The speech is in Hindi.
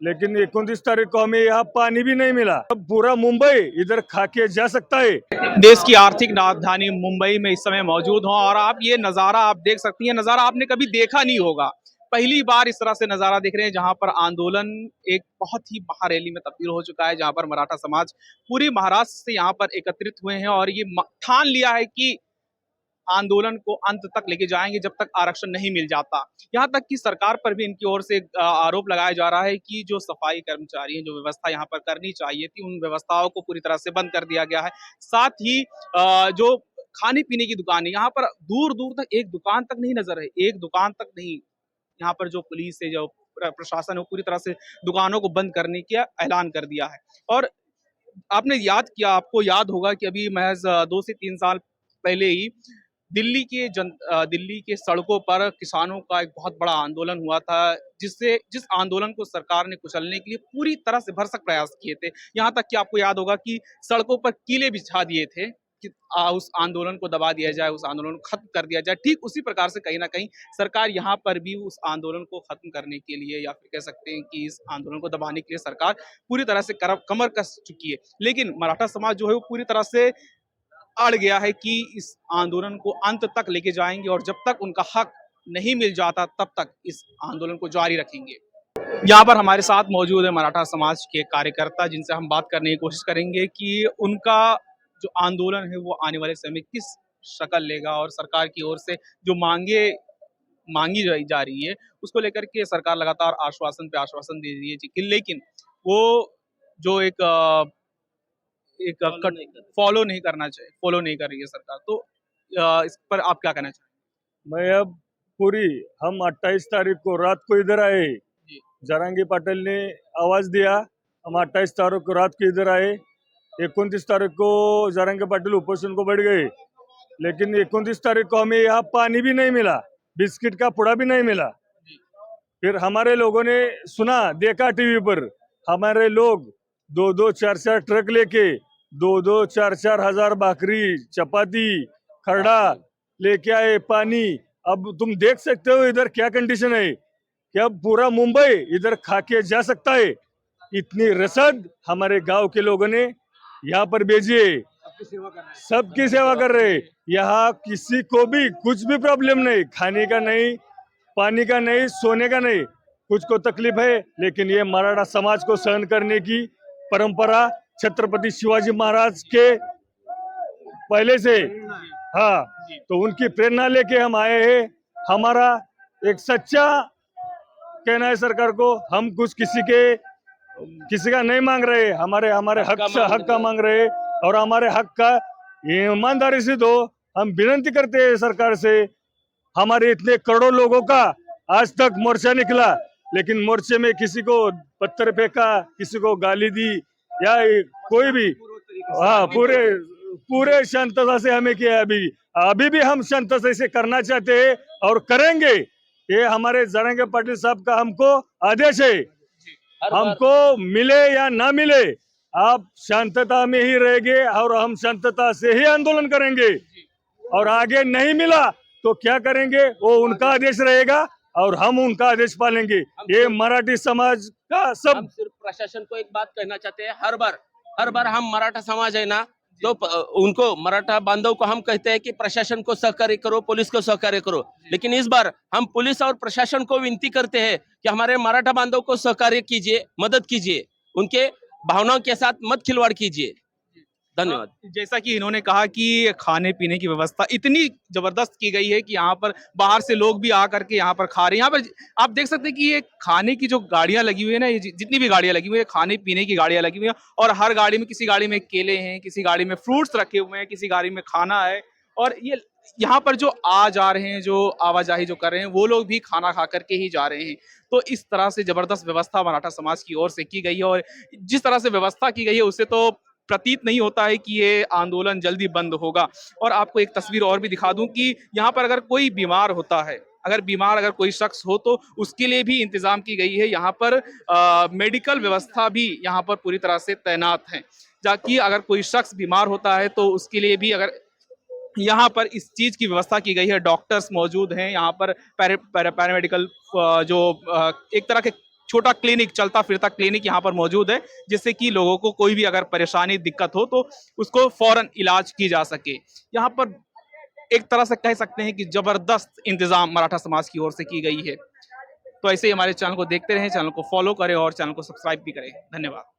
लेकिन 29 तारीख को हमें यहाँ पानी भी नहीं मिला। अब पूरा मुंबई इधर खा के जा सकता है। देश की आर्थिक राजधानी मुंबई में इस समय मौजूद हूं और आप ये नजारा आप देख सकती हैं। नजारा आपने कभी देखा नहीं होगा, पहली बार इस तरह से नजारा देख रहे हैं जहां पर आंदोलन एक बहुत ही महारैली में तब्दील हो चुका है, जहां पर मराठा समाज पूरे महाराष्ट्र से यहाँ पर एकत्रित हुए हैं और ये ठान लिया है कि आंदोलन को अंत तक लेके जाएंगे जब तक आरक्षण नहीं मिल जाता। यहाँ तक कि सरकार पर भी इनकी ओर से आरोप लगाया जा रहा है कि जो सफाई कर्मचारी हैं, जो व्यवस्था यहाँ पर करनी चाहिए थी, उन व्यवस्थाओं को पूरी तरह से बंद कर दिया गया है। साथ ही जो खाने पीने की दुकान है, यहाँ पर दूर दूर तक एक दुकान तक नहीं नजर है, एक दुकान तक नहीं। यहाँ पर जो पुलिस है, जो प्रशासन है, वो पूरी तरह से दुकानों को बंद करने का ऐलान कर दिया है। और आपने याद किया, आपको याद होगा कि अभी महज 2 से 3 साल पहले ही दिल्ली के सड़कों पर किसानों का एक बहुत बड़ा आंदोलन हुआ था, जिस आंदोलन को सरकार ने कुचलने के लिए पूरी तरह से भरसक प्रयास किए थे। यहाँ तक कि आपको याद होगा कि सड़कों पर कीले बिछा दिए थे कि उस आंदोलन को दबा दिया जाए, उस आंदोलन को खत्म कर दिया जाए। ठीक उसी प्रकार से कहीं ना कहीं सरकार यहाँ पर भी उस आंदोलन को खत्म करने के लिए, या फिर कह सकते हैं कि इस आंदोलन को दबाने के लिए सरकार पूरी तरह से कमर कस चुकी है। लेकिन मराठा समाज जो है वो पूरी तरह से अड़ गया है कि इस आंदोलन को अंत तक लेके जाएंगे और जब तक उनका हक नहीं मिल जाता तब तक इस आंदोलन को जारी रखेंगे। यहाँ पर हमारे साथ मौजूद है मराठा समाज के कार्यकर्ता, जिनसे हम बात करने की कोशिश करेंगे कि उनका जो आंदोलन है वो आने वाले समय में किस शक्ल लेगा और सरकार की ओर से जो मांगी जा रही है उसको लेकर के सरकार लगातार आश्वासन पे आश्वासन दे रही है, लेकिन वो जो एक फॉलो नहीं करना चाहिए, फॉलो नहीं कर रही है सरकार। तो इस पर आप क्या कहना चाहेंगे? मैं अब हम 28 तारीख को रात को इधर आए, जरांगी पाटिल ने आवाज दिया, हम 28 तारीख को रात को इधर आए। 29 तारीख को जरांगी पाटिल उपोषण को बैठ गए, लेकिन 29 तारीख को हमें यहाँ पानी भी नहीं मिला, बिस्किट का पुड़ा भी नहीं मिला। फिर हमारे लोगों ने सुना, देखा टीवी पर, हमारे लोग 2-2, 4-4 ट्रक लेके 2-2, 4-4 हजार भाकरी, चपाती, खरड़ा लेके आए, पानी। अब तुम देख सकते हो इधर क्या कंडीशन है कि अब पूरा मुंबई इधर खा के जा सकता है। इतनी रसद हमारे गांव के लोगों ने यहाँ पर भेजी है, सबकी सेवा कर रहे। यहाँ किसी को भी कुछ भी प्रॉब्लम नहीं, खाने का नहीं, पानी का नहीं, सोने का नहीं, कुछ को तकलीफ है। लेकिन ये मराठा समाज को सहन करने की परंपरा छत्रपति शिवाजी महाराज के पहले से, हाँ, तो उनकी प्रेरणा लेके हम आए हैं। हमारा एक सच्चा कहना है सरकार को, हम कुछ किसी का नहीं मांग रहे, हमारे हक का मांग रहे और हमारे हक का ईमानदारी से दो। हम विनती करते हैं सरकार से। हमारे इतने करोड़ों लोगों का आज तक मोर्चा निकला, लेकिन मोर्चे में किसी को पत्थर फेंका, किसी को गाली दी, या कोई भी, हाँ, पूरे शांतता से हमें किया। अभी भी हम शांतता से करना चाहते हैं और करेंगे। ये हमारे जरांगे पाटिल साहब का हमको आदेश है, हमको मिले या ना मिले, आप शांतता में ही रहेंगे और हम शांतता से ही आंदोलन करेंगे। और आगे नहीं मिला तो क्या करेंगे वो उनका आदेश रहेगा और हम उनका आदेश पालेंगे। ये मराठी समाज का सब। हम सिर्फ प्रशासन को एक बात कहना चाहते हैं, हर बार हम मराठा समाज है ना, तो उनको मराठा बांधव को हम कहते हैं कि प्रशासन को सहकार्य करो, पुलिस को सहकार्य करो। लेकिन इस बार हम पुलिस और प्रशासन को विनती करते हैं कि हमारे मराठा बांधव को सहकार्य कीजिए, मदद कीजिए, उनके भावनाओं के साथ मत खिलवाड़ कीजिए। धन्यवाद। जैसा कि इन्होंने कहा कि खाने पीने की व्यवस्था इतनी जबरदस्त की गई है कि यहाँ पर बाहर से लोग भी आकर के यहाँ पर खा रहे हैं। यहाँ पर आप देख सकते हैं कि ये खाने की जो गाड़ियां लगी हुई है ना, ये जितनी भी गाड़ियां लगी हुई है, खाने पीने की गाड़ियां लगी हुई है, और हर गाड़ी में, किसी गाड़ी में केले हैं, किसी गाड़ी में फ्रूट्स रखे हुए हैं, किसी गाड़ी में खाना है। और ये यहाँ पर जो आ जा रहे हैं, जो आवाजाही जो कर रहे हैं, वो लोग भी खाना खा करके ही जा रहे हैं। तो इस तरह से जबरदस्त व्यवस्था मराठा समाज की ओर से की गई है, और जिस तरह से व्यवस्था की गई है उससे तो प्रतीत नहीं होता है कि ये आंदोलन जल्दी बंद होगा। और आपको एक तस्वीर और भी दिखा दूं कि यहाँ पर अगर कोई बीमार होता है, अगर कोई शख्स हो तो उसके लिए भी इंतजाम की गई है। यहाँ पर मेडिकल व्यवस्था भी यहाँ पर पूरी तरह से तैनात है, ताकि अगर कोई शख्स बीमार होता है तो उसके लिए भी अगर यहाँ पर इस चीज की व्यवस्था की गई है। डॉक्टर्स मौजूद हैं यहाँ पर, पैरामेडिकल जो एक तरह के छोटा क्लिनिक, चलता फिरता क्लिनिक यहाँ पर मौजूद है, जिससे कि लोगों को कोई भी अगर परेशानी दिक्कत हो तो उसको फौरन इलाज की जा सके। यहाँ पर एक तरह से कह सकते हैं कि जबरदस्त इंतजाम मराठा समाज की ओर से की गई है। तो ऐसे ही हमारे चैनल को देखते रहें, चैनल को फॉलो करें और चैनल को सब्सक्राइब भी करें। धन्यवाद।